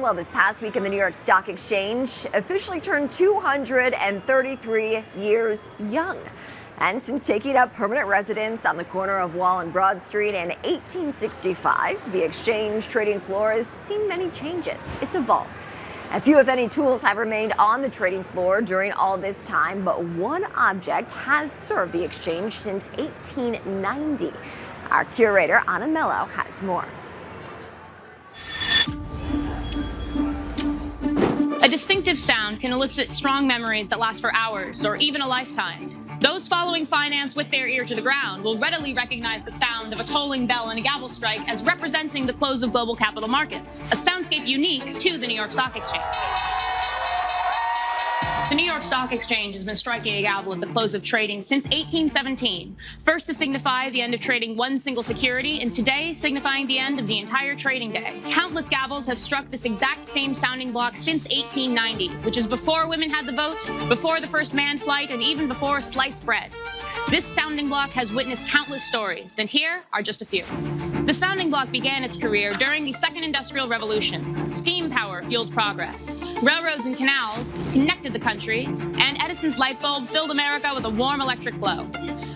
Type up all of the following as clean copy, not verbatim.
Well, this past week in the New York Stock Exchange officially turned 233 years young. And since taking up permanent residence on the corner of Wall and Broad Street in 1865, the exchange trading floor has seen many changes. It's evolved. A few, if any, tools have remained on the trading floor during all this time, but one object has served the exchange since 1890. Our curator, Anna Mello, has more. A distinctive sound can elicit strong memories that last for hours or even a lifetime. Those following finance with their ear to the ground will readily recognize the sound of a tolling bell and a gavel strike as representing the close of global capital markets, a soundscape unique to the New York Stock Exchange. The New York Stock Exchange has been striking a gavel at the close of trading since 1817, first to signify the end of trading one single security, and today signifying the end of the entire trading day. Countless gavels have struck this exact same sounding block since 1890, which is before women had the vote, before the first manned flight, and even before sliced bread. This sounding block has witnessed countless stories, and here are just a few. The sounding block began its career during the Second Industrial Revolution. Steam power fueled progress. Railroads and canals connected the country, and Edison's light bulb filled America with a warm electric glow.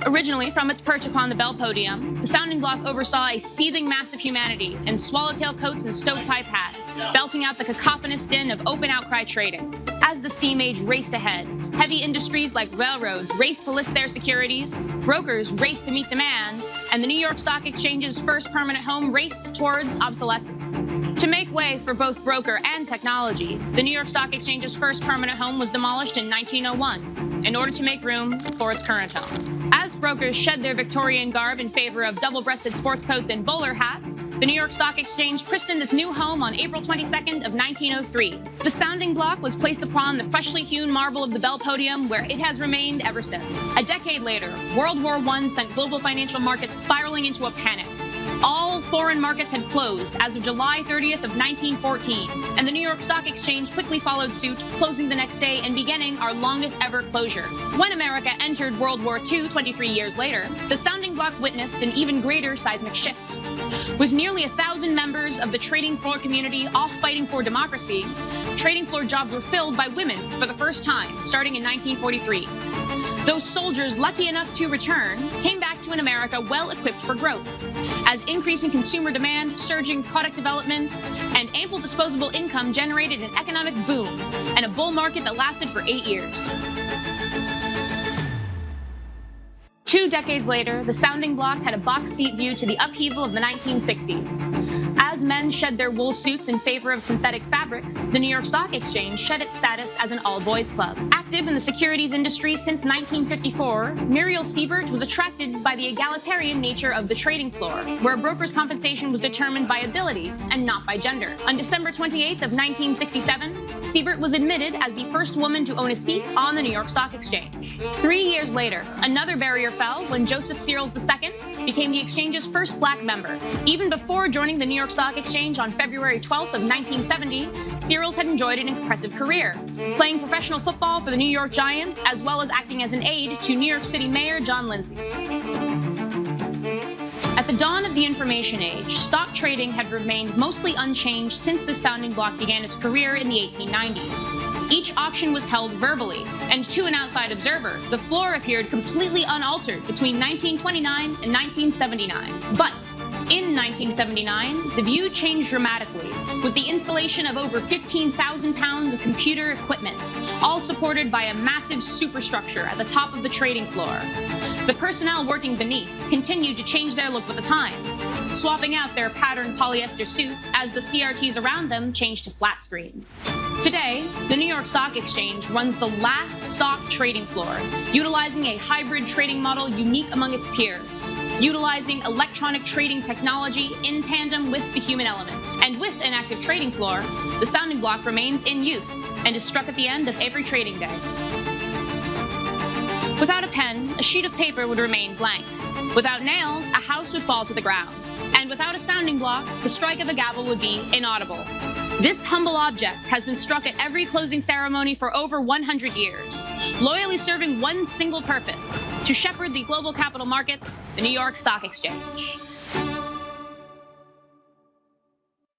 Originally, from its perch upon the bell podium, the sounding block oversaw a seething mass of humanity in swallowtail coats and stovepipe hats, belting out the cacophonous din of open outcry trading. As the steam age raced ahead, heavy industries like railroads raced to list their securities, brokers raced to meet demand, and the New York Stock Exchange's first permanent home raced towards obsolescence. To make way for both broker and technology, the New York Stock Exchange's first permanent home was demolished in 1901 in order to make room for its current home. As brokers shed their Victorian garb in favor of double-breasted sports coats and bowler hats, the New York Stock Exchange christened its new home on April 22nd of 1903. The sounding block was placed upon the freshly hewn marble of the bell podium, where it has remained ever since. A decade later, World War I sent global financial markets spiraling into a panic. All foreign markets had closed as of July 30th of 1914, and the New York Stock Exchange quickly followed suit, closing the next day and beginning our longest ever closure. When America entered World War II 23 years later, the sounding block witnessed an even greater seismic shift. With nearly 1,000 members of the trading floor community off fighting for democracy, trading floor jobs were filled by women for the first time, starting in 1943. Those soldiers lucky enough to return came back to an America well equipped for growth, as increasing consumer demand, surging product development, and ample disposable income generated an economic boom and a bull market that lasted for 8 years. 2 decades later, the sounding block had a box seat view to the upheaval of the 1960s. As men shed their wool suits in favor of synthetic fabrics, the New York Stock Exchange shed its status as an all-boys club. Active in the securities industry since 1954, Muriel Siebert was attracted by the egalitarian nature of the trading floor, where a broker's compensation was determined by ability and not by gender. On December 28th of 1967, Siebert was admitted as the first woman to own a seat on the New York Stock Exchange. 3 years later, another barrier fell when Joseph Searles II became the exchange's first black member. Even before joining the New York Stock Exchange on February 12th of 1970, Searles had enjoyed an impressive career, playing professional football for the New York Giants, as well as acting as an aide to New York City Mayor John Lindsay. At the dawn of the information age, stock trading had remained mostly unchanged since the sounding block began its career in the 1890s. Each auction was held verbally, and to an outside observer, the floor appeared completely unaltered between 1929 and 1979. But in 1979, the view changed dramatically, with the installation of over 15,000 pounds of computer equipment, all supported by a massive superstructure at the top of the trading floor. The personnel working beneath continued to change their look with the times, swapping out their patterned polyester suits as the CRTs around them changed to flat screens. Today, the New York Stock Exchange runs the last stock trading floor, utilizing a hybrid trading model unique among its peers, utilizing electronic trading technology in tandem with the human element. And with an active trading floor, the sounding block remains in use and is struck at the end of every trading day. Without a pen, a sheet of paper would remain blank. Without nails, a house would fall to the ground. And without a sounding block, the strike of a gavel would be inaudible. This humble object has been struck at every closing ceremony for over 100 years, loyally serving one single purpose: to shepherd the global capital markets, the New York Stock Exchange.